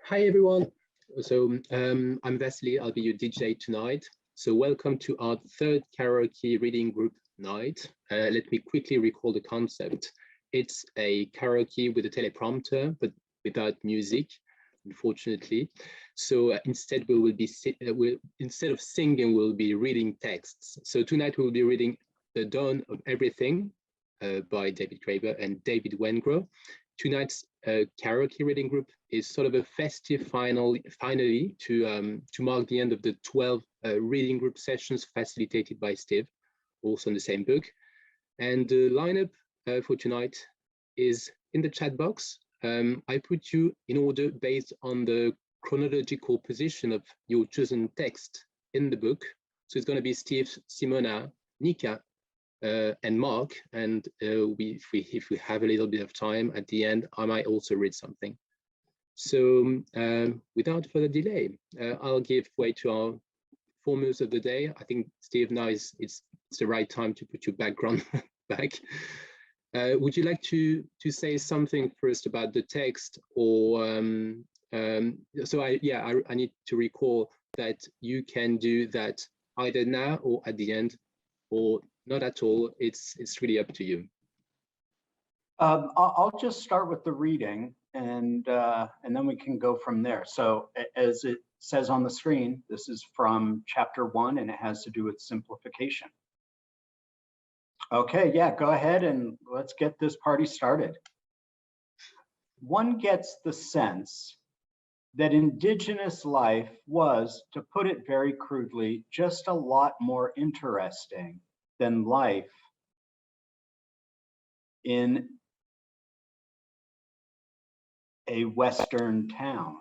Hi everyone. I'm Vasily. I'll be your DJ tonight. So welcome to our third karaoke reading group night. Let me quickly recall the concept. It's a karaoke with a teleprompter, but without music, unfortunately. So instead, instead of singing, we'll be reading texts. So tonight we'll be reading The Dawn of Everything by David Graeber and David Wengrow. Tonight's karaoke reading group is sort of a festive finally to mark the end of the 12 reading group sessions facilitated by Steve, also in the same book. And the lineup for tonight is in the chat box. I put you in order based on the chronological position of your chosen text in the book. So it's going to be Steve, Simona, Nika, and Mark, and if we have a little bit of time at the end, I might also read something. So without further delay, I'll give way to our foremost of the day. I think, Steve, now it's the right time to put your background back. Would you like to say something first about the text, or I need to recall that you can do that either now or at the end, or not at all. It's really up to you. I'll just start with the reading, and then we can go from there. So as it says on the screen, this is from chapter 1, and it has to do with simplification. Okay, yeah, go ahead and let's get this party started. One gets the sense that indigenous life was, to put it very crudely, just a lot more interesting than life in a Western town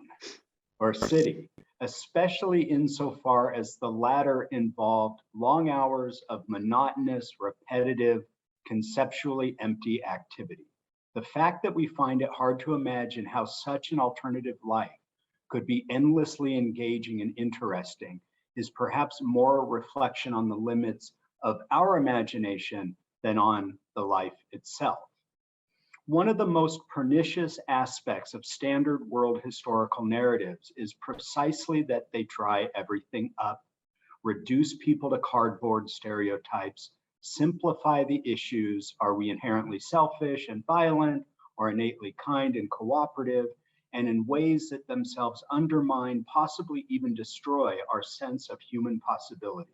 or city, especially insofar as the latter involved long hours of monotonous, repetitive, conceptually empty activity. The fact that we find it hard to imagine how such an alternative life could be endlessly engaging and interesting is perhaps more a reflection on the limits of our imagination than on the life itself. One of the most pernicious aspects of standard world historical narratives is precisely that they dry everything up, reduce people to cardboard stereotypes, simplify the issues: are we inherently selfish and violent, or innately kind and cooperative, and in ways that themselves undermine, possibly even destroy, our sense of human possibility.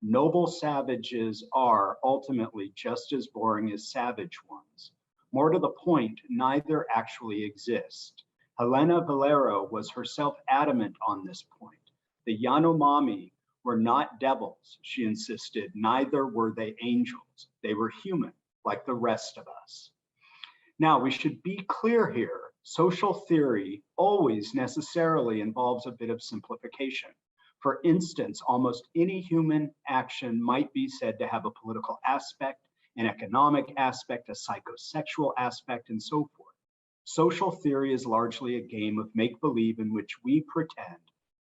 Noble savages are ultimately just as boring as savage ones. More to the point, neither actually exist. Helena Valero was herself adamant on this point. The Yanomami were not devils, she insisted, neither were they angels. They were human, like the rest of us. Now, we should be clear here. Social theory always necessarily involves a bit of simplification. For instance, almost any human action might be said to have a political aspect, an economic aspect, a psychosexual aspect, and so forth. Social theory is largely a game of make-believe in which we pretend,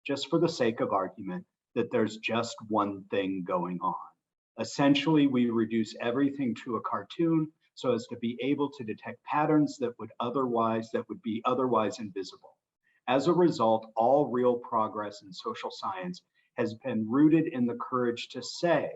just for the sake of argument, that there's just one thing going on. Essentially, we reduce everything to a cartoon so as to be able to detect patterns that would be otherwise invisible. As a result, all real progress in social science has been rooted in the courage to say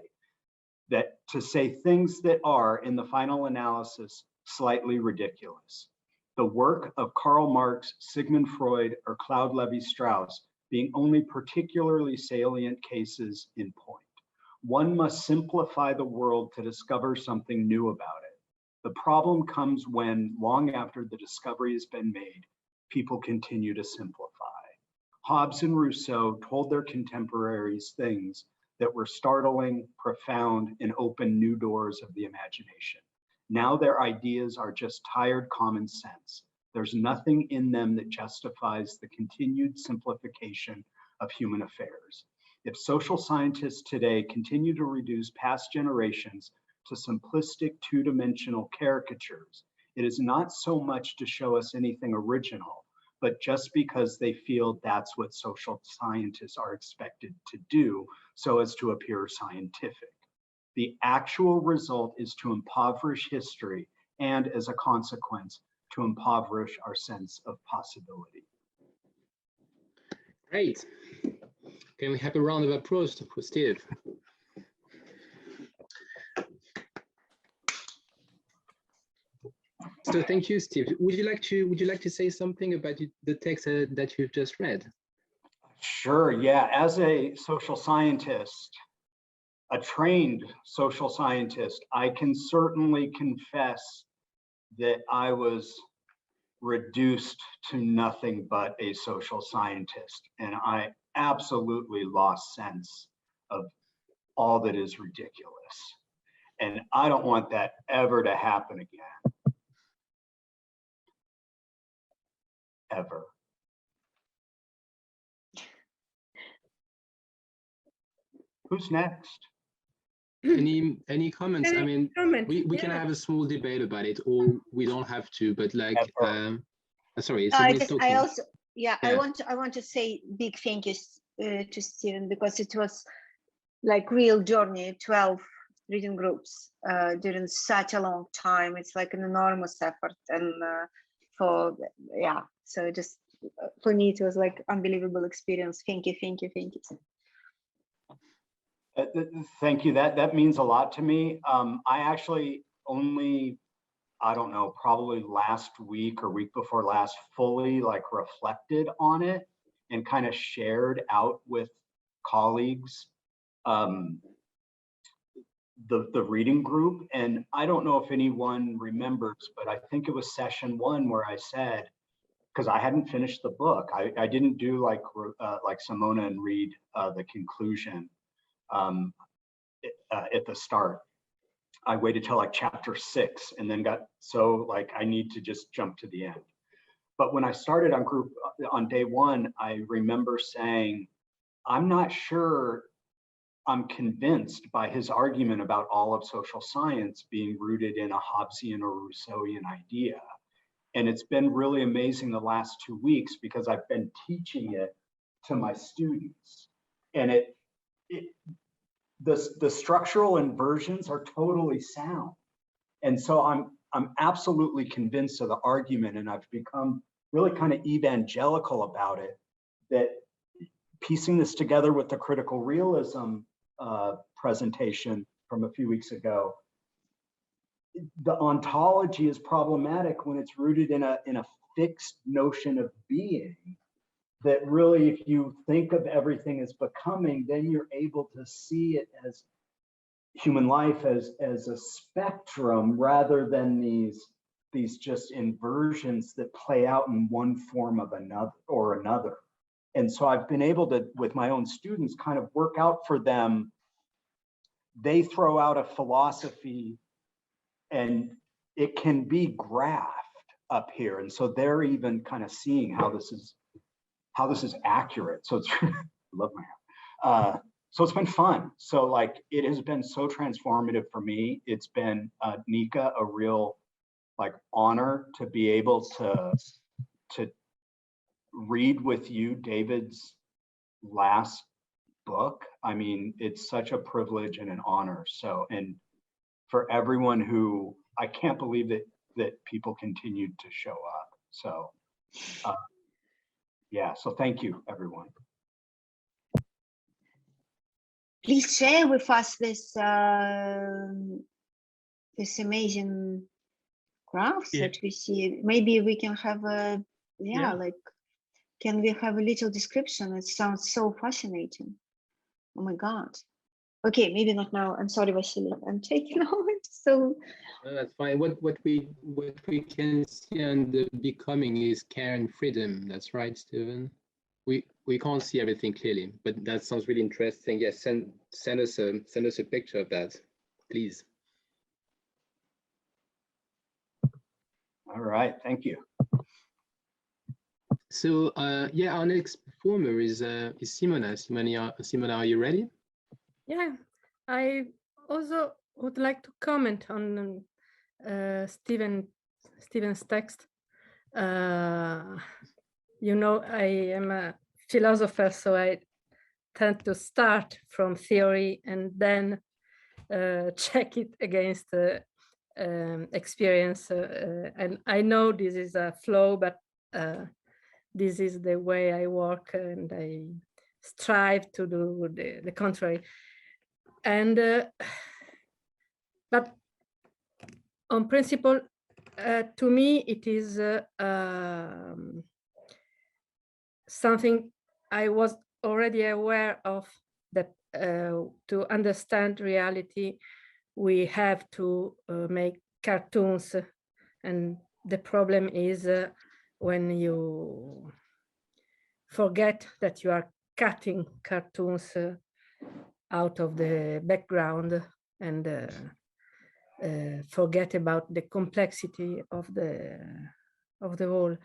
things that are, in the final analysis, slightly ridiculous. The work of Karl Marx, Sigmund Freud, or Claude Lévi-Strauss being only particularly salient cases in point. One must simplify the world to discover something new about it. The problem comes when, long after the discovery has been made, people continue to simplify. Hobbes and Rousseau told their contemporaries things that were startling, profound, and opened new doors of the imagination. Now their ideas are just tired common sense. There's nothing in them that justifies the continued simplification of human affairs. If social scientists today continue to reduce past generations to simplistic two-dimensional caricatures, it is not so much to show us anything original, but just because they feel that's what social scientists are expected to do so as to appear scientific. The actual result is to impoverish history and, as a consequence, to impoverish our sense of possibility. Great. Can we have a round of applause for Steve? So thank you, Steve. Would you like to say something about the text that you've just read? Sure, yeah. As a social scientist, a trained social scientist, I can certainly confess that I was reduced to nothing but a social scientist. And I absolutely lost sense of all that is ridiculous. And I don't want that ever to happen again. Ever. Who's next? Any comments? I mean, we can have a small debate about it, or we don't have to, but like, sorry, I also, yeah, I want to say big thank you to Stephen, because it was like real journey, 12 reading groups during such a long time. It's like an enormous effort, and so just for me it was like unbelievable experience. Thank you. Thank you. That means a lot to me. I actually only, I don't know, probably last week or week before last, fully like reflected on it and kind of shared out with colleagues the reading group. And I don't know if anyone remembers, but I think it was session 1 where I said, because I hadn't finished the book, I didn't do like Simona and read the conclusion at the start. I waited till like chapter 6 and then got so like I need to just jump to the end. But when I started on day 1, I remember saying, I'm not sure I'm convinced by his argument about all of social science being rooted in a Hobbesian or Rousseauian idea. And it's been really amazing the last 2 weeks because I've been teaching it to my students. And the structural inversions are totally sound. And so I'm absolutely convinced of the argument, and I've become really kind of evangelical about it, that piecing this together with the critical realism presentation from a few weeks ago, the ontology is problematic when it's rooted in a fixed notion of being, that really, if you think of everything as becoming, then you're able to see it as human life as a spectrum rather than these just inversions that play out in one form of another. And so I've been able to, with my own students, kind of work out for them. They throw out a philosophy and it can be graphed up here. And so they're even kind of seeing how this is accurate. So it's, I love my hair. So it's been fun. So like, it has been so transformative for me. It's been, Nika, a real like honor to be able to read with you David's last book. I mean, it's such a privilege and an honor. So, and for everyone who, I can't believe that people continued to show up. So, yeah, so thank you, everyone. Please share with us this this amazing graphs that we see. Maybe we can have a like, can we have a little description? It sounds so fascinating. Oh my God. Okay, maybe not now. I'm sorry, Vasily. I'm taking over. So no, that's fine. What we can see on the becoming is care and freedom. That's right, Stephen. We can't see everything clearly, but that sounds really interesting. Yes, send us a picture of that, please. All right, thank you. So yeah, our next performer is Simona. Simona, are you ready? Yeah, I also would like to comment on Stephen's text. You know, I am a philosopher, so I tend to start from theory and then check it against experience. And I know this is a flow, but this is the way I work, and I strive to do the contrary. And but on principle, to me, it is something I was already aware of, that to understand reality, we have to make cartoons. And the problem is when you forget that you are cutting cartoons out of the background, and forget about the complexity of the whole.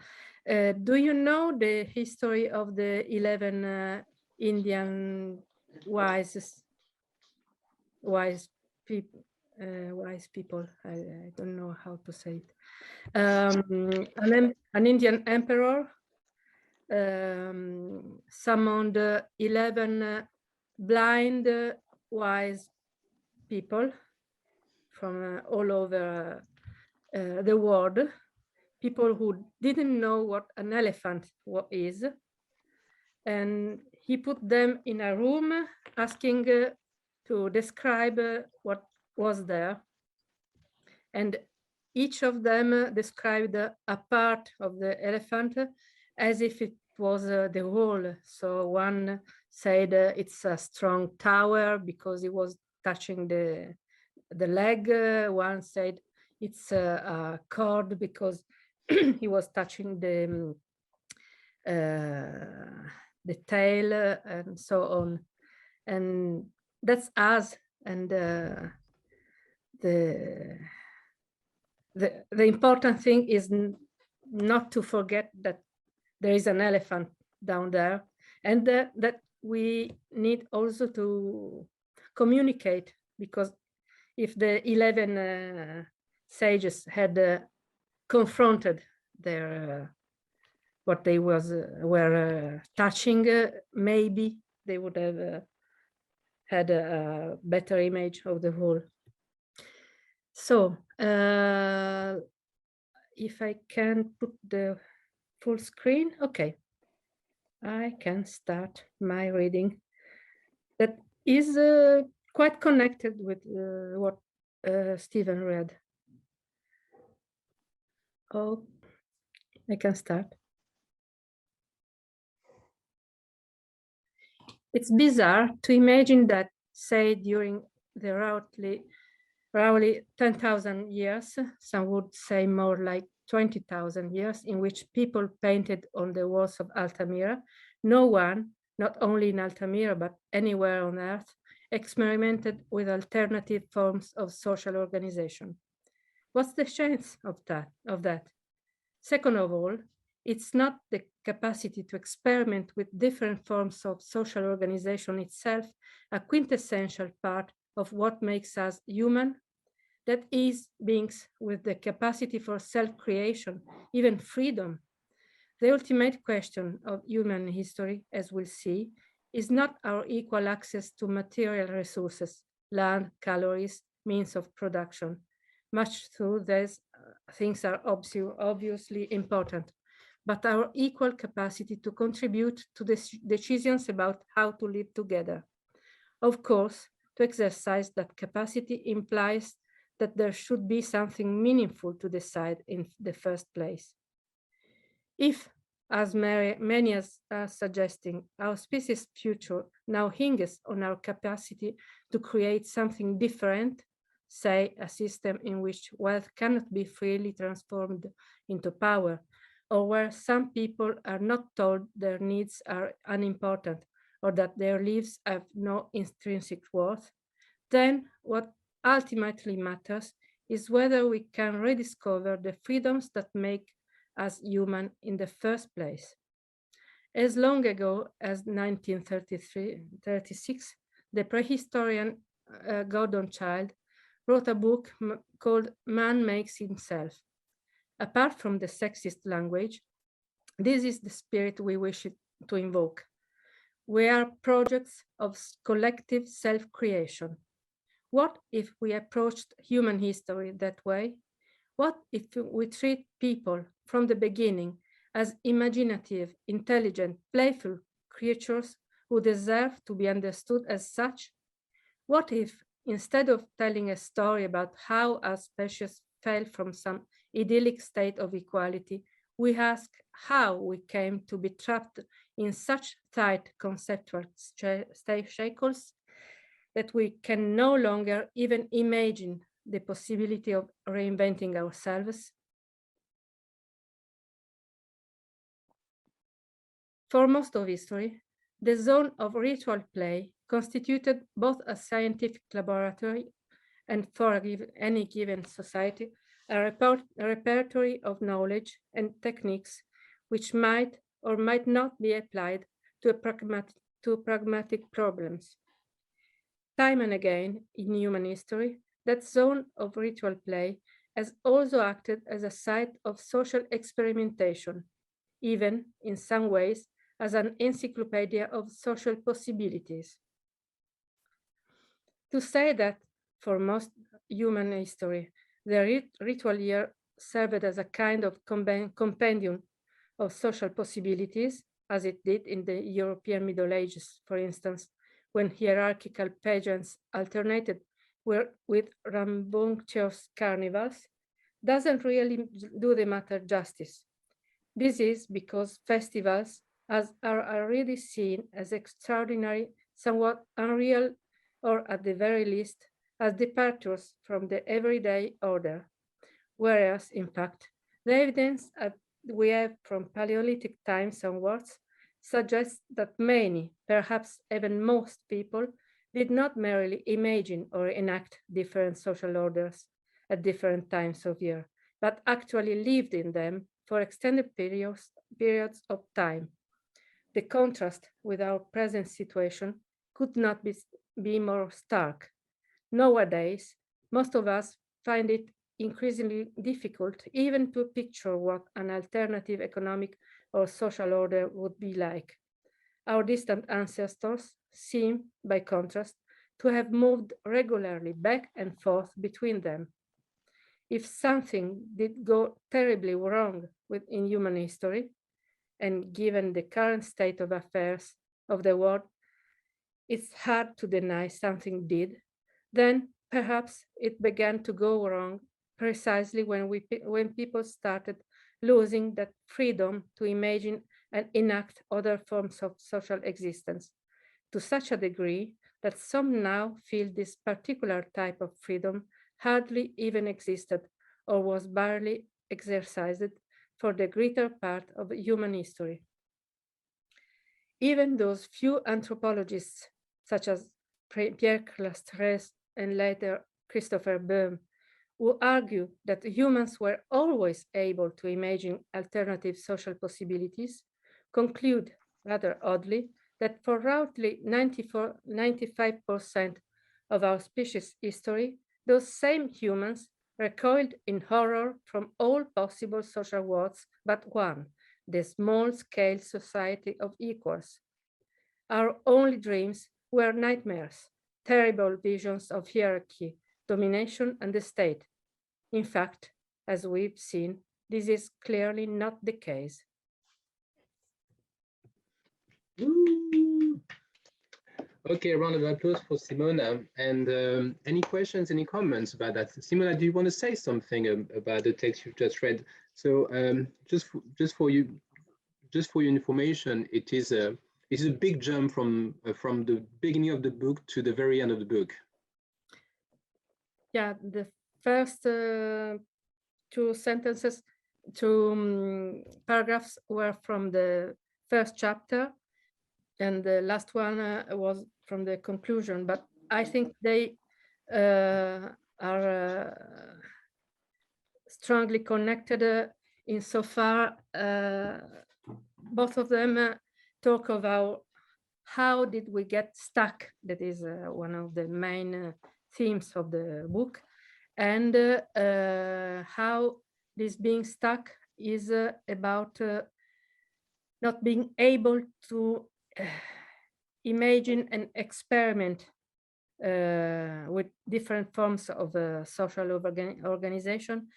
Do you know the history of the 11 Indian wise people? Wise people. I don't know how to say it. An Indian emperor summoned 11 blind wise people from all over the world, people who didn't know what an elephant is, and he put them in a room, asking to describe what was there, and each of them described a part of the elephant as if it was the whole. So one said it's a strong tower because it was touching the leg. One said it's a cord because he was touching the tail, and so on. And that's us. And the important thing is not to forget that there is an elephant down there, and that we need also to communicate, because if the 11 sages had confronted their what they were touching, maybe they would have had a better image of the whole. So if I can put the full screen, okay, I can start my reading. That is quite connected with what Stephen read. Oh, I can start. It's bizarre to imagine that, say, during the roughly 10,000 years, some would say more like 20,000 years, in which people painted on the walls of Altamira, no one, not only in Altamira, but anywhere on Earth, experimented with alternative forms of social organization. What's the chance of that? Second of all, it's not the capacity to experiment with different forms of social organization itself a quintessential part of what makes us human. That is, beings with the capacity for self-creation, even freedom. The ultimate question of human history, as we'll see, is not our equal access to material resources, land, calories, means of production. Much through these things are obviously important, but our equal capacity to contribute to the decisions about how to live together. Of course, to exercise that capacity implies that there should be something meaningful to decide in the first place. If, as many are suggesting, our species' future now hinges on our capacity to create something different, say a system in which wealth cannot be freely transformed into power, or where some people are not told their needs are unimportant or that their lives have no intrinsic worth, then what ultimately matters is whether we can rediscover the freedoms that make us human in the first place. As long ago as 1936, the prehistorian Gordon Childe wrote a book called Man Makes Himself. Apart from the sexist language, this is the spirit we wish to invoke. We are projects of collective self-creation. What if we approached human history that way? What if we treat people from the beginning as imaginative, intelligent, playful creatures who deserve to be understood as such? What if, instead of telling a story about how our species fell from some idyllic state of equality, we ask how we came to be trapped in such tight conceptual shackles that we can no longer even imagine the possibility of reinventing ourselves? For most of history, the zone of ritual play constituted both a scientific laboratory and, for any given society, a repertory of knowledge and techniques which might or might not be applied to pragmatic problems. Time and again in human history, that zone of ritual play has also acted as a site of social experimentation, even in some ways as an encyclopedia of social possibilities. To say that for most human history, the ritual year served as a kind of compendium of social possibilities, as it did in the European Middle Ages, for instance, when hierarchical pageants alternated with rambunctious carnivals, doesn't really do the matter justice. This is because festivals are already seen as extraordinary, somewhat unreal, or at the very least, as departures from the everyday order. Whereas, in fact, the evidence we have from Paleolithic times onwards suggests that many, perhaps even most people, did not merely imagine or enact different social orders at different times of year, but actually lived in them for extended periods of time. The contrast with our present situation could not be more stark. Nowadays, most of us find it increasingly difficult even to picture what an alternative economic or social order would be like. Our distant ancestors seem, by contrast, to have moved regularly back and forth between them. If something did go terribly wrong in human history, and given the current state of affairs of the world, it's hard to deny something did, then perhaps it began to go wrong precisely when people started losing that freedom to imagine and enact other forms of social existence, to such a degree that some now feel this particular type of freedom hardly even existed or was barely exercised for the greater part of human history. Even those few anthropologists, such as Pierre Clastres and later Christopher Böhm, who argue that humans were always able to imagine alternative social possibilities, conclude, rather oddly, that for roughly 95% of our species' history, those same humans recoiled in horror from all possible social worlds but one, the small-scale society of equals. Our only dreams were nightmares, terrible visions of hierarchy, domination, and the state. In fact, as we've seen, this is clearly not the case. Okay, a round of applause for Simona. And any questions, any comments about that? Simona, do you want to say something about the text you just read? So just for your information, it is a big jump from the beginning of the book to the very end of the book. Yeah, the first two paragraphs were from the first chapter, and the last one was from the conclusion. But I think they are strongly connected insofar both of them talk about how did we get stuck. That is one of the main themes of the book, and how this being stuck is about not being able to imagine and experiment with different forms of social organization,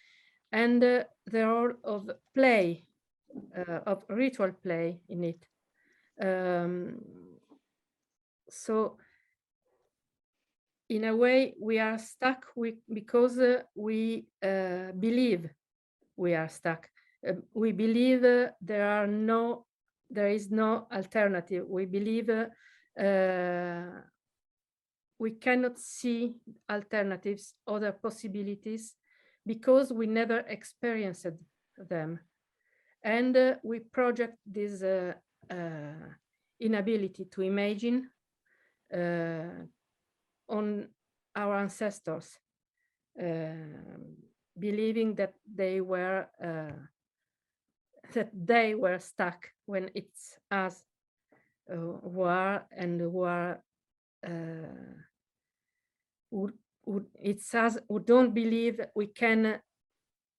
and the role of play of ritual play in it. So in a way, we are stuck because we believe we are stuck. We believe there is no alternative. We believe we cannot see alternatives, other possibilities, because we never experienced them. And we project this inability to imagine on our ancestors, believing that they were stuck when it's us who are and who are it's us who don't believe we can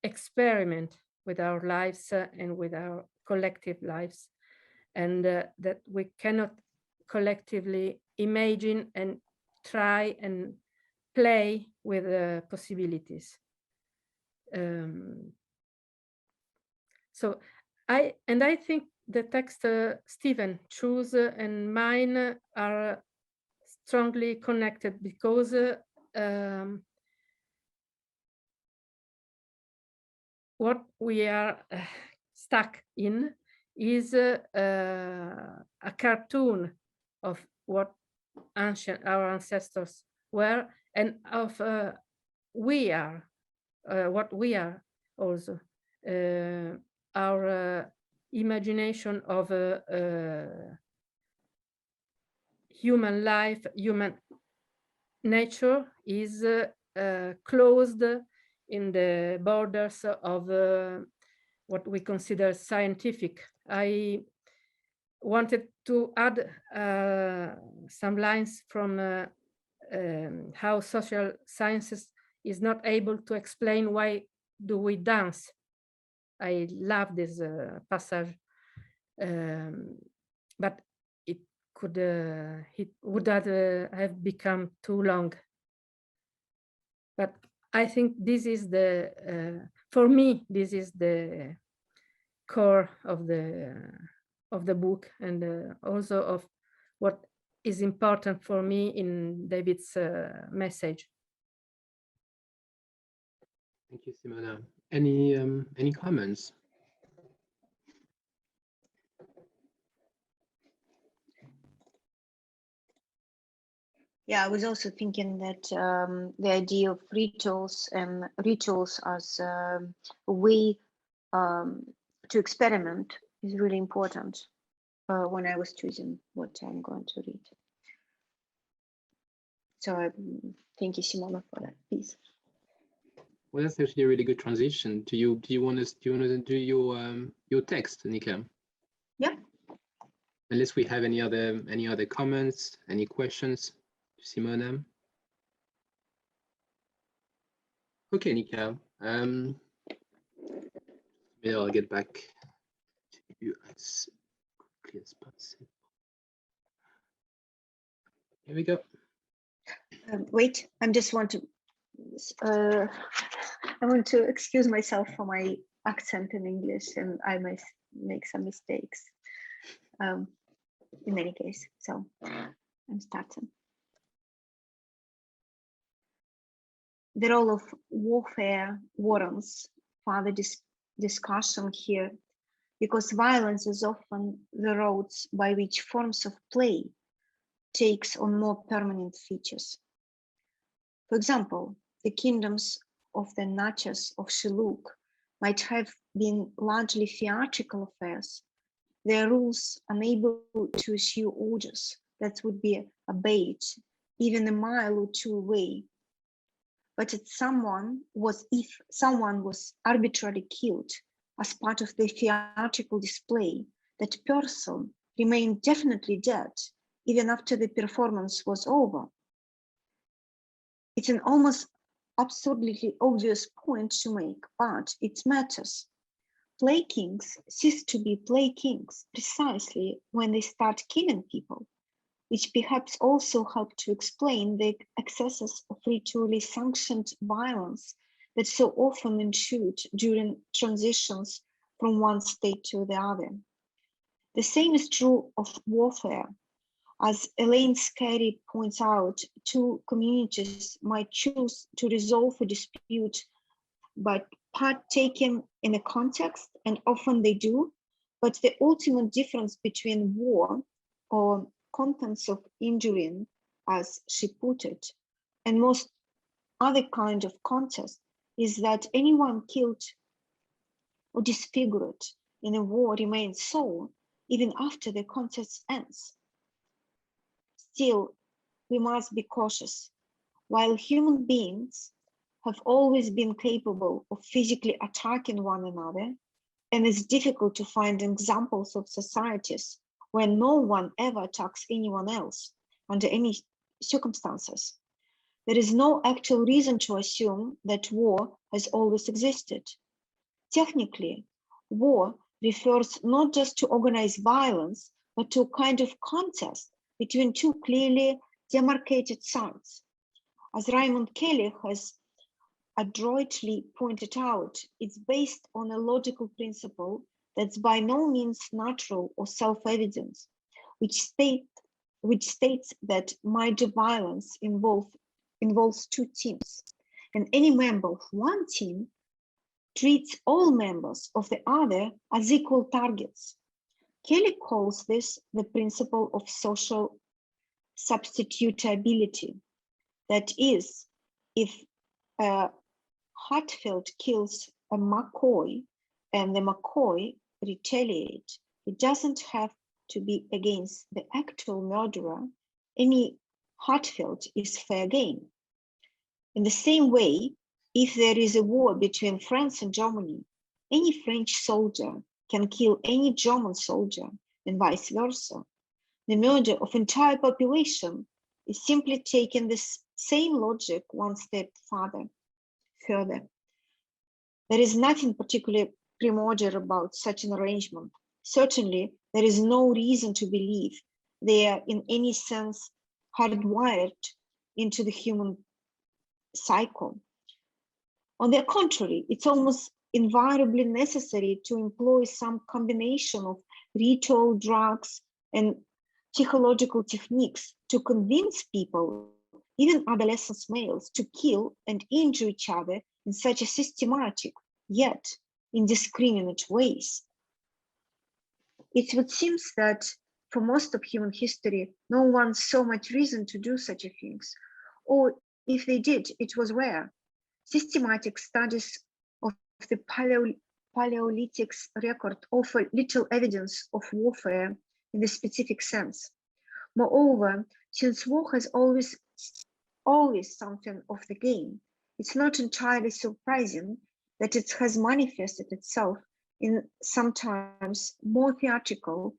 experiment with our lives and with our collective lives, and that we cannot collectively imagine and try and play with possibilities. So I think the text Stephen chose and mine are strongly connected, because what we are stuck in is a cartoon of what our ancestors were, and of we are, what we are also. Our imagination of human life, human nature is closed in the borders of what we consider scientific. I wanted to add some lines from how social sciences is not able to explain why do we dance. I love this passage, but it would have become too long. But I think this is for me, this is the core of the book, and also of what is important for me in David's message. Thank you, Simona. Any comments? Yeah, I was also thinking that the idea of rituals and rituals as a way to experiment is really important when I was choosing what I'm going to read. So thank you, Simona, for that piece. Well, that's actually a really good transition. Do you want to do your text, Nika? Yeah. Unless we have any other comments, any questions, Simona. Okay, Nika. Maybe I'll get back to you as quickly as possible. Here we go. Wait, I just want to. I want to excuse myself for my accent in English, and I might make some mistakes. In any case, so I'm starting. The role of warfare warrants further discussion here, because violence is often the roads by which forms of play takes on more permanent features. For example, the kingdoms of the Natchez of Shilluk might have been largely theatrical affairs, their rules unable to issue orders that would be obeyed even a mile or two away. But if someone was arbitrarily killed as part of the theatrical display, that person remained definitely dead even after the performance was over. It's an almost absurdly obvious point to make, but it matters. Play kings cease to be play kings precisely when they start killing people, which perhaps also help to explain the excesses of ritually sanctioned violence that so often ensued during transitions from one state to the other. The same is true of warfare. As Elaine Scarry points out, two communities might choose to resolve a dispute by partaking in a context, and often they do, but the ultimate difference between war or contents of injuring, as she put it, and most other kind of contest is that anyone killed or disfigured in a war remains so even after the contest ends. Still, we must be cautious. While human beings have always been capable of physically attacking one another, and it's difficult to find examples of societies where no one ever attacks anyone else under any circumstances, there is no actual reason to assume that war has always existed. Technically, war refers not just to organized violence, but to a kind of contest between two clearly demarcated sides. As Raymond Kelly has adroitly pointed out, it's based on a logical principle that's by no means natural or self-evident, which states that major violence involves two teams, and any member of one team treats all members of the other as equal targets. Kelly calls this the principle of social substitutability. That is, if Hatfield kills a McCoy and the McCoy retaliates, it doesn't have to be against the actual murderer. Any Hatfield is fair game. In the same way, if there is a war between France and Germany, any French soldier can kill any German soldier and vice versa. The murder of entire population is simply taking this same logic one step further. There is nothing particularly primordial about such an arrangement. Certainly, there is no reason to believe they are in any sense hardwired into the human cycle. On the contrary, it's almost invariably necessary to employ some combination of ritual, drugs, and psychological techniques to convince people, even adolescent males, to kill and injure each other in such a systematic yet indiscriminate ways. It would seem that for most of human history, no one saw much reason to do such things, or if they did, it was rare. Systematic studies of the Paleolithic's record offer little evidence of warfare in the specific sense. Moreover, since war has always something of the game, it's not entirely surprising that it has manifested itself in sometimes more theatrical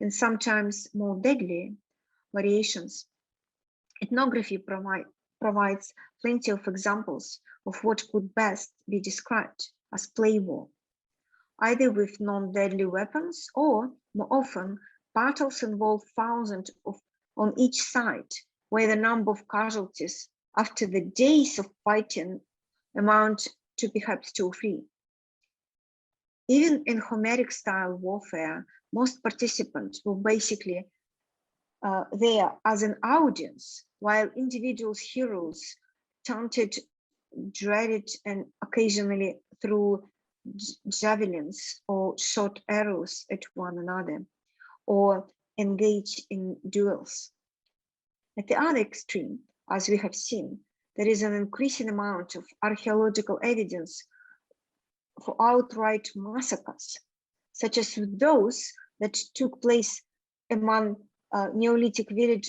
and sometimes more deadly variations. Ethnography provides plenty of examples of what could best be described as play war, either with non-deadly weapons or, more often, battles involve thousands on each side, where the number of casualties after the days of fighting amount to perhaps 2 or 3. Even in Homeric-style warfare, most participants were basically there as an audience, while individual heroes taunted, dreaded, and occasionally threw javelins or shot arrows at one another, or engaged in duels. At the other extreme, as we have seen, there is an increasing amount of archaeological evidence for outright massacres, such as those that took place among Neolithic village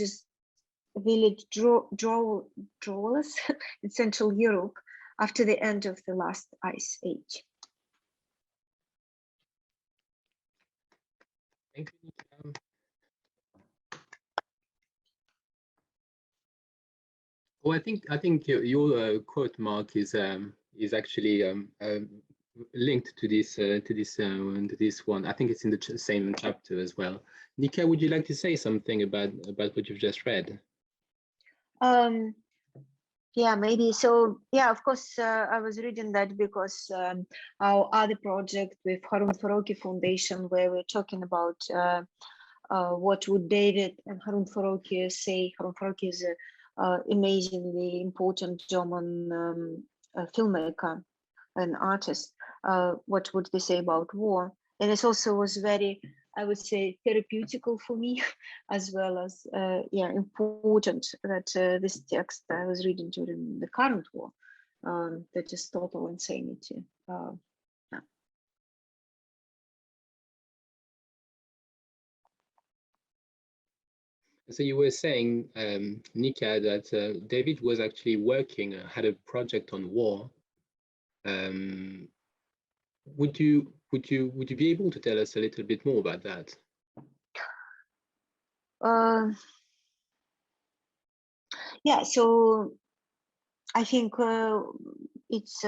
dwellers in Central Europe after the end of the last ice age. Thank you, Nika. Oh, I think your quote, Mark, is actually linked to this one. I think it's in the same chapter as well. Nika, would you like to say something about what you've just read? Yeah, maybe. So yeah, of course, I was reading that because our other project with Harun Farokhi Foundation, where we're talking about what would David and Harun Farokhi say. Harun Farokhi is a amazingly important German filmmaker and artist. What would they say about war? And it also was very, I would say, therapeutical for me, as well as yeah, important that this text I was reading during the current war, that is total insanity. Yeah. So you were saying, Nika, that David was actually working, had a project on war. Would you be able to tell us a little bit more about that? Yeah, so I think it's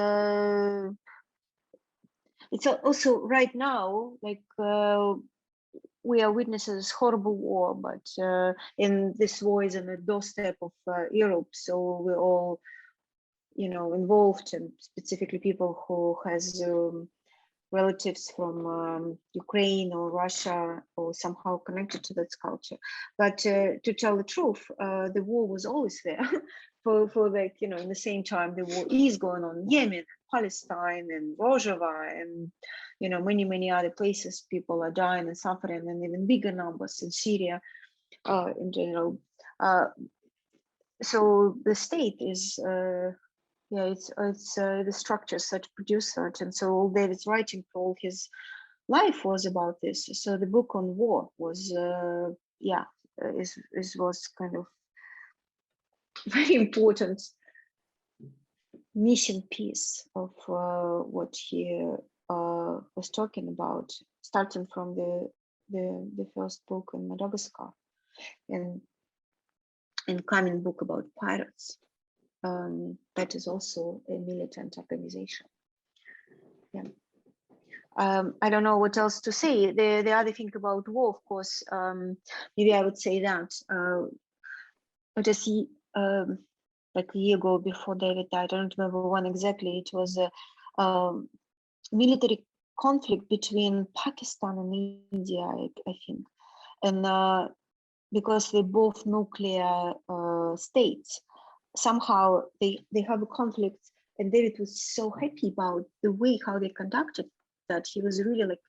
also right now, like we are witnesses horrible war, but in this war is on the doorstep of Europe, so we're all, you know, involved, and specifically people who has relatives from Ukraine or Russia or somehow connected to that culture. But to tell the truth, the war was always there for like, you know, in the same time the war is going on in Yemen, Palestine, and Rojava, and, you know, many other places. People are dying and suffering, and even bigger numbers in Syria in general. So the state is yeah, it's the structures that produce that, and so all David's writing for all his life was about this. So the book on war was yeah, was kind of very important missing piece of what he was talking about, starting from the first book in Madagascar, and coming book about pirates. That is also a militant organization. Yeah. I don't know what else to say. The other thing about war, of course, maybe I would say that I just see like a year ago before David died, I don't remember when exactly, it was a military conflict between Pakistan and India, I think. And because they're both nuclear states, somehow they have a conflict, and David was so happy about the way how they conducted that. He was really like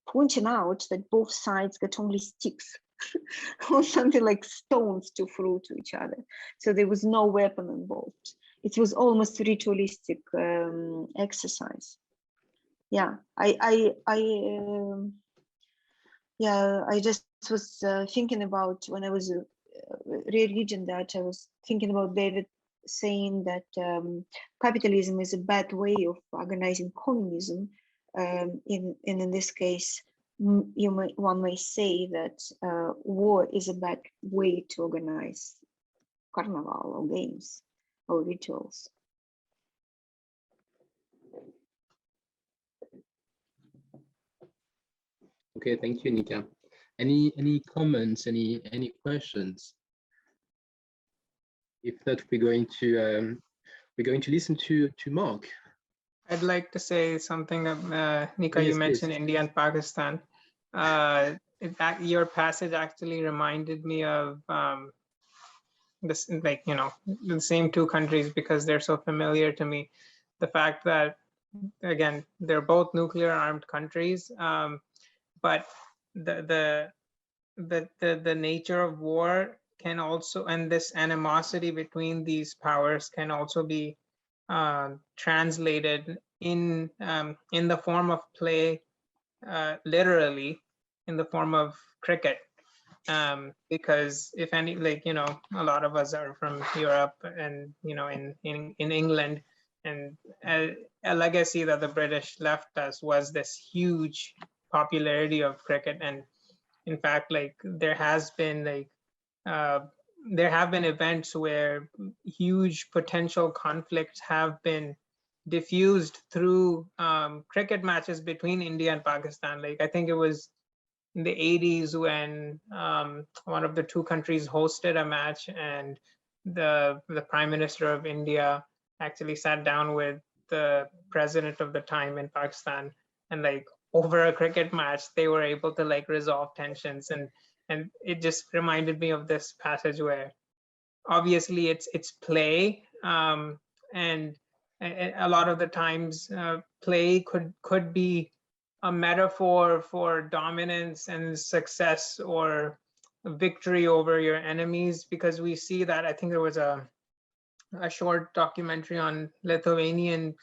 pointing out that both sides got only sticks or something like stones to throw to each other, so there was no weapon involved. It was almost ritualistic exercise. Yeah, yeah, I just was thinking about, when I was rereading that, I was thinking about David saying that capitalism is a bad way of organizing communism. In this case, one may say that war is a bad way to organize carnival or games or rituals. Okay, thank you, Nika. Any comments? Any questions? If not, we're going to listen to Mark. I'd like to say something. Nika, Yes, you mentioned please. India and Pakistan. Your passage actually reminded me of this, like, you know, the same two countries, because they're so familiar to me. The fact that, again, they're both nuclear armed countries, but the nature of war can also, and this animosity between these powers can also be translated in the form of play, literally in the form of cricket, because if any, like, you know, a lot of us are from Europe, and, you know, in England, and a legacy that the British left us was this huge popularity of cricket. And in fact, like, there have been events where huge potential conflicts have been diffused through cricket matches between India and Pakistan. Like, I think it was in the 80s when one of the two countries hosted a match, and the Prime Minister of India actually sat down with the president of the time in Pakistan, and like over a cricket match, they were able to like resolve tensions. And it just reminded me of this passage where obviously it's play, and a lot of the times play could be a metaphor for dominance and success or victory over your enemies, because we see that. I think there was a short documentary on Lithuanian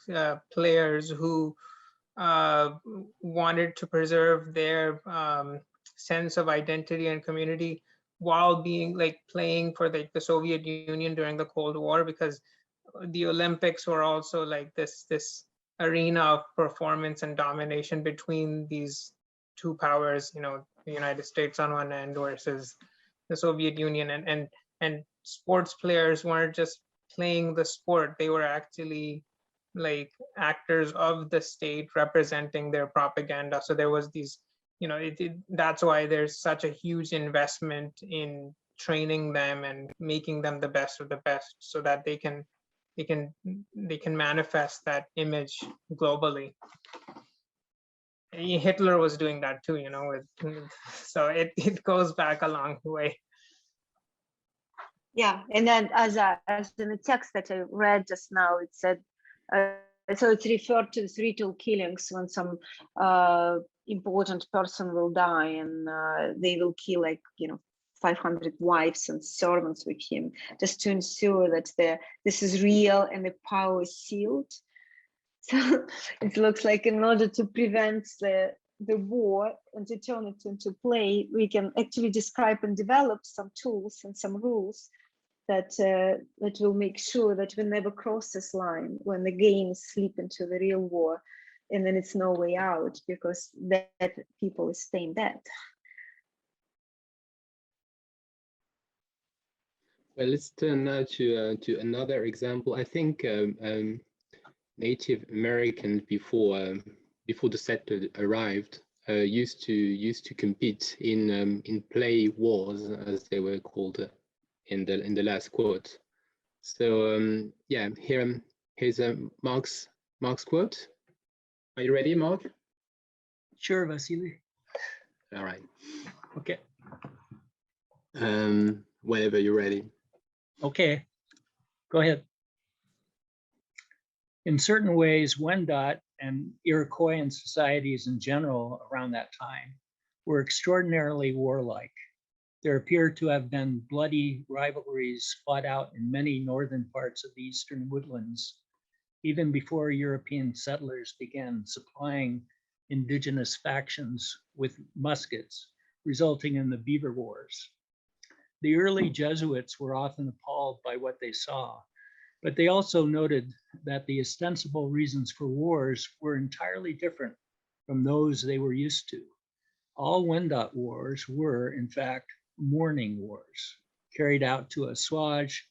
players who wanted to preserve their sense of identity and community while being like playing for the Soviet Union during the Cold War, because the Olympics were also like this arena of performance and domination between these two powers, you know, the United States on one end versus the Soviet Union. And sports players weren't just playing the sport, they were actually like actors of the state representing their propaganda. So there was these, you know, that's why there's such a huge investment in training them and making them the best of the best, so that they can manifest that image globally. Hitler was doing that too, you know, so it goes back a long way. Yeah, and then as in the text that I read just now, it said, so it's referred to as ritual killings when some important person will die, and they will kill, like, you know, 500 wives and servants with him, just to ensure that this is real and the power is sealed. So it looks like in order to prevent the war and to turn it into play, we can actually describe and develop some tools and some rules that will make sure that we never cross this line when the games slip into the real war, and then it's no way out because that people is staying dead. Well, let's turn now to another example. I think Native Americans before the settlers arrived used to compete in play wars, as they were called in the last quote. So yeah, here's Mark's quote. Are you ready, Mark? Sure, Vasily. All right. Okay. Whenever you're ready. Okay, go ahead. In certain ways, Wendat and Iroquoian societies in general around that time were extraordinarily warlike. There appear to have been bloody rivalries fought out in many northern parts of the eastern woodlands, even before European settlers began supplying indigenous factions with muskets, resulting in the Beaver Wars. The early Jesuits were often appalled by what they saw, but they also noted that the ostensible reasons for wars were entirely different from those they were used to. All Wendat wars were, in fact, mourning wars, carried out to assuage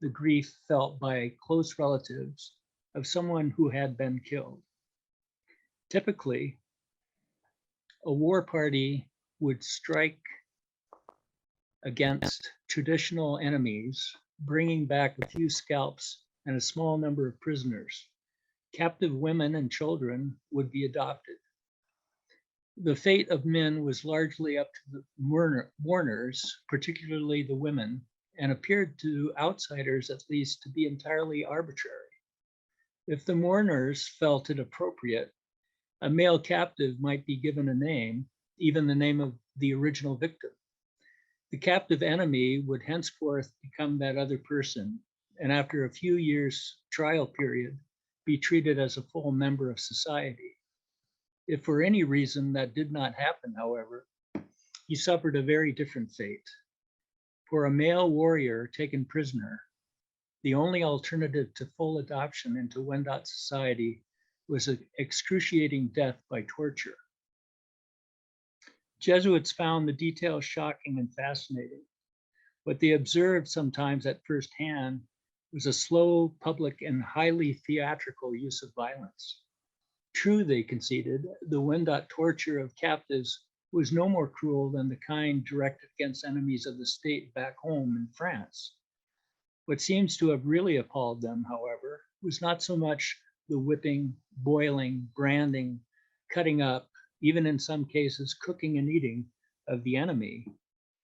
the grief felt by close relatives of someone who had been killed. Typically, a war party would strike against traditional enemies, bringing back a few scalps and a small number of prisoners. Captive women and children would be adopted. The fate of men was largely up to the mourners, particularly the women, and appeared to outsiders at least to be entirely arbitrary. If the mourners felt it appropriate, a male captive might be given a name, even the name of the original victim. The captive enemy would henceforth become that other person, and after a few years' trial period, be treated as a full member of society. If for any reason that did not happen, however, he suffered a very different fate. For a male warrior taken prisoner, the only alternative to full adoption into Wendat society was an excruciating death by torture. Jesuits found the details shocking and fascinating. What they observed sometimes at first hand was a slow, public, and highly theatrical use of violence. True, they conceded, the Wendat torture of captives was no more cruel than the kind directed against enemies of the state back home in France, What seems to have really appalled them, however, was not so much the whipping, boiling, branding, cutting up, even in some cases cooking and eating of the enemy,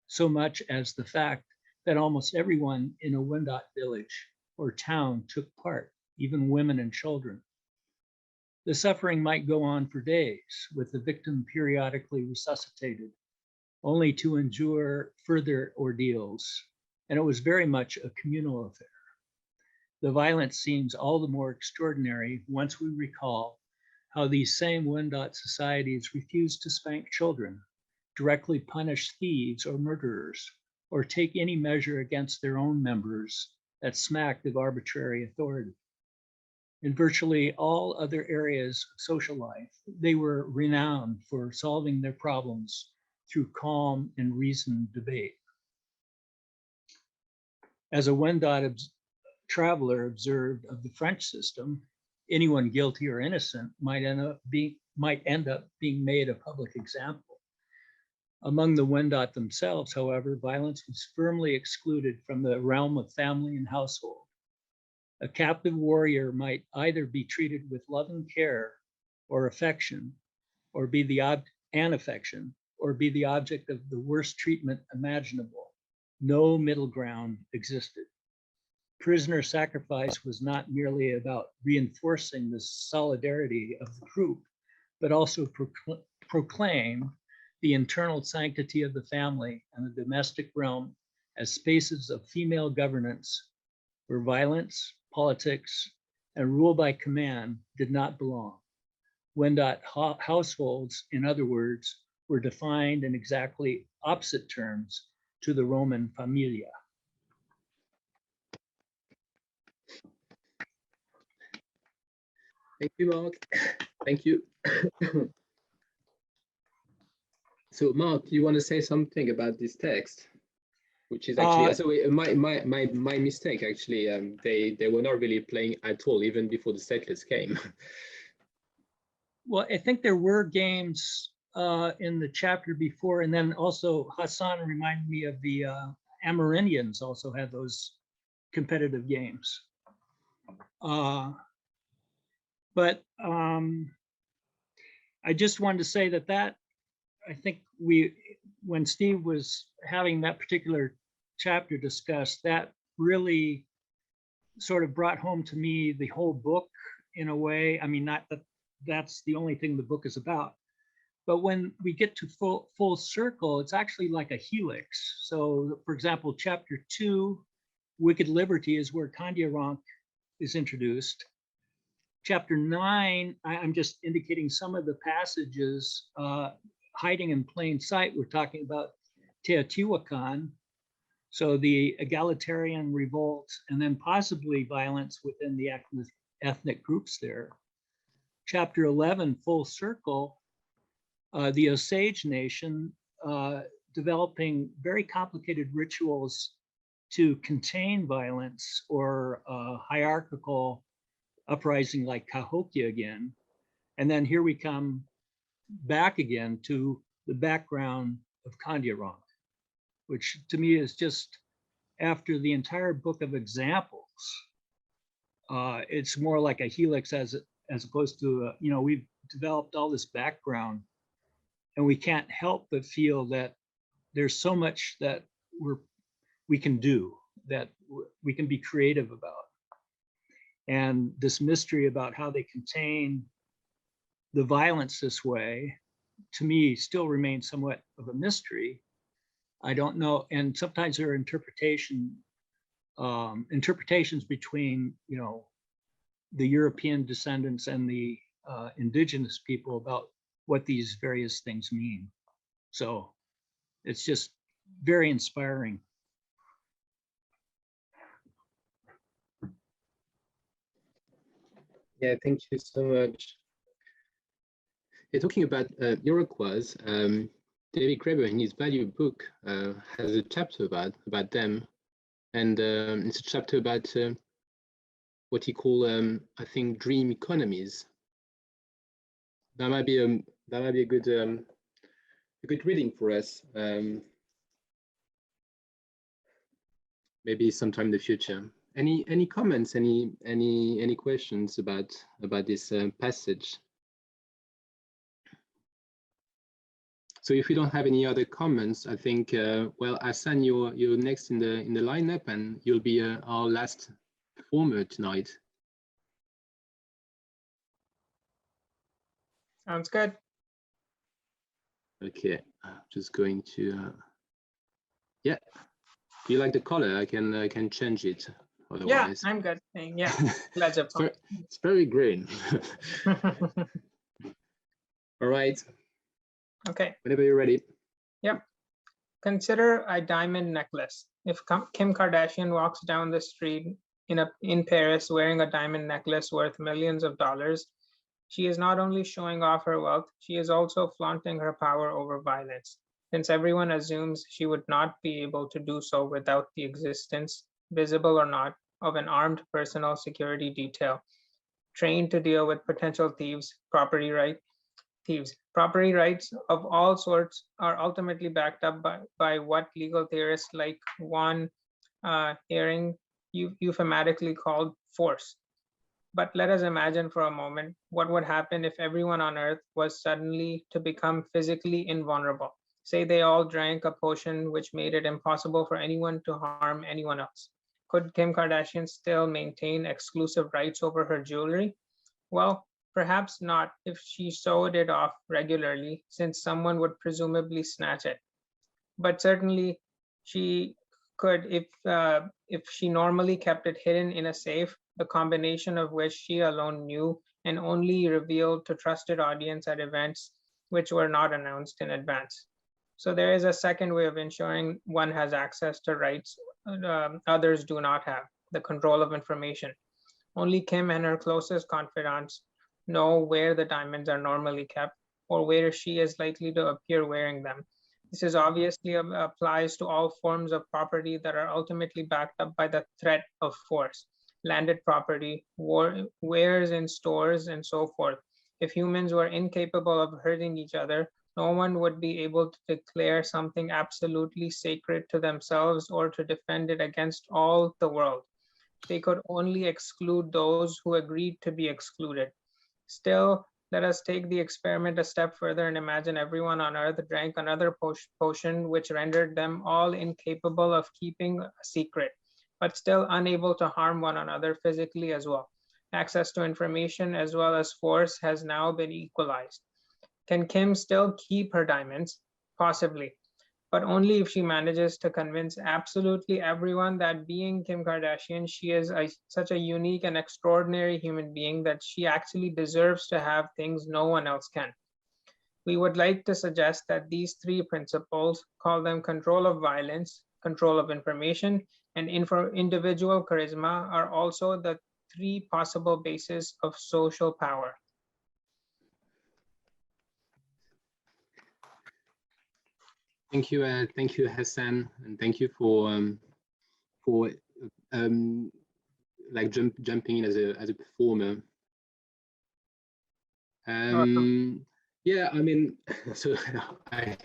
so much as the fact that almost everyone in a Wendat village or town took part, even women and children. The suffering might go on for days, with the victim periodically resuscitated, only to endure further ordeals, and it was very much a communal affair. The violence seems all the more extraordinary once we recall how these same Wendat societies refused to spank children, directly punish thieves or murderers, or take any measure against their own members that smacked of arbitrary authority. In virtually all other areas of social life, they were renowned for solving their problems through calm and reasoned debate. As a Wendat traveler observed of the French system, anyone guilty or innocent might end up being made a public example. Among the Wendat themselves, however, violence was firmly excluded from the realm of family and household. A captive warrior might either be treated with loving care or affection, or be the object of the worst treatment imaginable. No middle ground existed. Prisoner sacrifice was not merely about reinforcing the solidarity of the group, but also proclaimed the internal sanctity of the family and the domestic realm as spaces of female governance where violence, politics, and rule by command did not belong. Wendat households, in other words, were defined in exactly opposite terms to the Roman familia. Thank you, Mark. Thank you. So, Mark, do you want to say something about this text? Which is actually my mistake. Actually, they were not really playing at all, even before the settlers came. Well, I think there were games in the chapter before, and then also Hasan reminded me of the Amerindians also had those competitive games. But I just wanted to say that I think when Steve was having that particular chapter discussed, that really sort of brought home to me the whole book in a way. I mean, not that that's the only thing the book is about, but when we get to full circle, it's actually like a helix. So for example, chapter 2, Wicked Liberty, is where Kandiaronk is introduced. Chapter 9, I'm just indicating some of the passages hiding in plain sight. We're talking about Teotihuacan, so the egalitarian revolt, and then possibly violence within the ethnic groups there. Chapter 11, Full Circle, the Osage Nation developing very complicated rituals to contain violence or hierarchical uprising like Karaoke again. And then here we come back again to the background of Kandiaronk, which to me is just, after the entire book of examples, it's more like a helix as opposed to, we've developed all this background and we can't help but feel that there's so much that we can do, that we can be creative about. And this mystery about how they contain the violence this way, to me, still remains somewhat of a mystery. I don't know, and sometimes there are interpretations between, the European descendants and the indigenous people about what these various things mean. So it's just very inspiring. Yeah, thank you so much. Yeah, talking about Iroquois, David Graeber in his value book has a chapter about them, and it's a chapter about what he call, I think, dream economies. That might be a good reading for us. maybe sometime in the future. Any comments? Any questions about this passage? So if you don't have any other comments, I think well, Hasan, you're next in the lineup, and you'll be our last performer tonight. Sounds good. Okay, I'm just going to. Yeah, do you like the color? I can change it. Otherwise. Yeah, I'm good. Yeah, legible. It's very green. All right. Okay. Whenever you're ready. Yep. Consider a diamond necklace. If Kim Kardashian walks down the street in Paris wearing a diamond necklace worth millions of dollars, she is not only showing off her wealth, she is also flaunting her power over violence, since everyone assumes she would not be able to do so without the existence, visible or not, of an armed personal security detail trained to deal with potential thieves. Property rights of all sorts are ultimately backed up by what legal theorists like Juan Herring euphemistically called force. But let us imagine for a moment what would happen if everyone on Earth was suddenly to become physically invulnerable. Say they all drank a potion which made it impossible for anyone to harm anyone else. Could Kim Kardashian still maintain exclusive rights over her jewelry? Well, perhaps not if she sewed it off regularly, since someone would presumably snatch it. But certainly she could if she normally kept it hidden in a safe, the combination of which she alone knew and only revealed to trusted audience at events which were not announced in advance. So there is a second way of ensuring one has access to rights others do not have, the control of information. Only Kim and her closest confidants know where the diamonds are normally kept or where she is likely to appear wearing them. This is obviously applies to all forms of property that are ultimately backed up by the threat of force. Landed property, wares in stores, and so forth. If humans were incapable of hurting each other, no one would be able to declare something absolutely sacred to themselves or to defend it against all the world. They could only exclude those who agreed to be excluded. Still, let us take the experiment a step further and imagine everyone on Earth drank another potion which rendered them all incapable of keeping a secret, but still unable to harm one another physically as well. Access to information as well as force has now been equalized. Can Kim still keep her diamonds? Possibly, but only if she manages to convince absolutely everyone that being Kim Kardashian, she is such a unique and extraordinary human being that she actually deserves to have things no one else can. We would like to suggest that these three principles, call them control of violence, control of information, and individual charisma, are also the three possible bases of social power. Thank you, Hasan, and thank you for like jumping in as a performer. Yeah, I mean, so I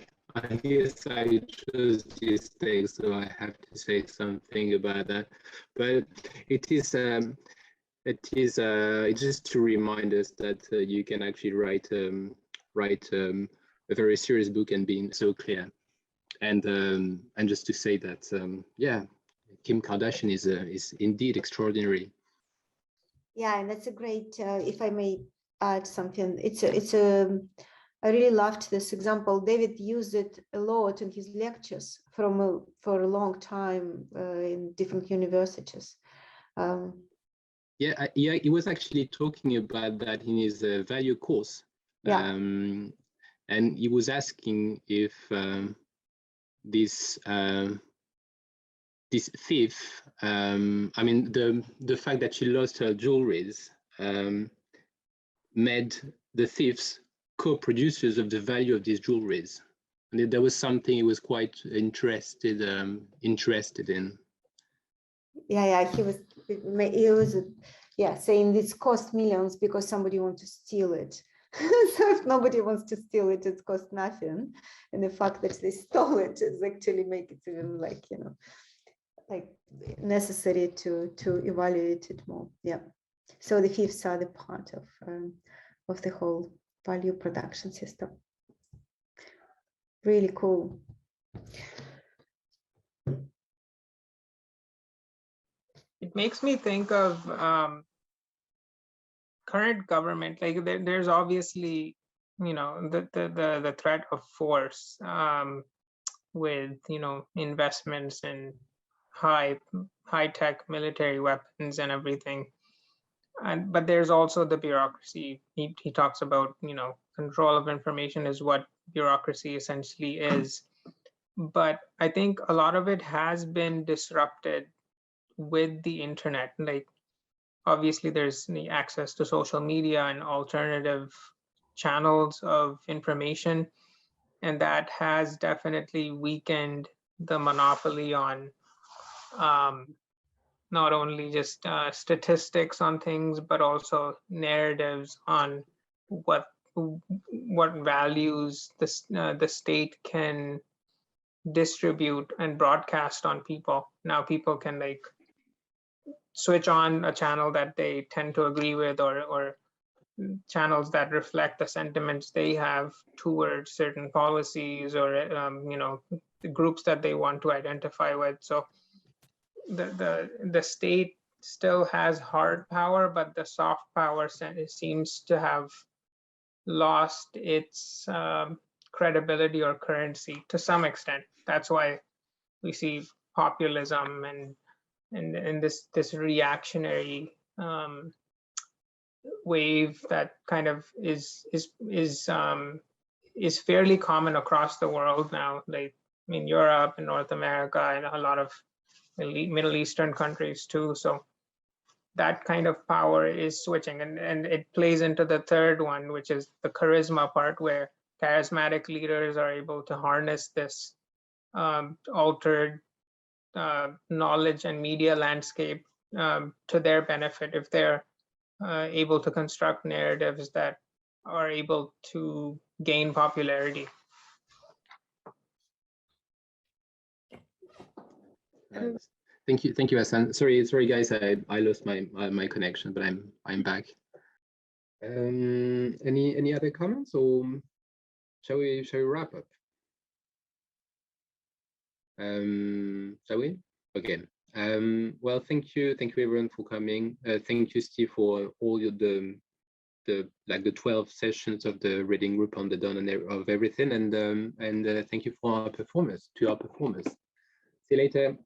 guess I chose this thing, so I have to say something about that. But it is just to remind us that you can actually write a very serious book and being so clear. And just to say that yeah, Kim Kardashian is indeed extraordinary. Yeah, and that's a great. If I may add something, I really loved this example. David used it a lot in his lectures for a long time in different universities. Yeah, he was actually talking about that in his value course. Yeah. And he was asking if this thief, I mean, the fact that she lost her jewelries made the thieves co-producers of the value of these jewelries, and there was something he was quite interested in. Yeah, he was saying this cost millions because somebody wants to steal it. So if nobody wants to steal it, it costs nothing. And the fact that they stole it is actually make it even like, like necessary to evaluate it more. Yeah. So the fifths are the part of the whole value production system. Really cool. It makes me think of current government. Like there's obviously, you know, the threat of force with, you know, investments in high tech military weapons and everything. But there's also the bureaucracy. He talks about, you know, control of information is what bureaucracy essentially is. But I think a lot of it has been disrupted with the internet. Like obviously there's the access to social media and alternative channels of information, and that has definitely weakened the monopoly on not only just statistics on things, but also narratives on what values the state can distribute and broadcast on people. Now people can like switch on a channel that they tend to agree with, or channels that reflect the sentiments they have towards certain policies, or you know, the groups that they want to identify with. So the state still has hard power, but the soft power seems to have lost its credibility or currency to some extent. That's why we see populism and this reactionary wave that kind of is fairly common across the world now, like in Europe and North America and a lot of Middle Eastern countries too. So that kind of power is switching, and it plays into the third one, which is the charisma part, where charismatic leaders are able to harness this altered knowledge and media landscape to their benefit if they're able to construct narratives that are able to gain popularity. Thank you, Hasan. Sorry, guys, I lost my connection, but I'm back. Any other comments, or shall we wrap up? Shall we? Okay. Well, thank you everyone for coming. Thank you, Steve, for all the 12 sessions of the reading group on the done of everything, and thank you for our performers. See you later.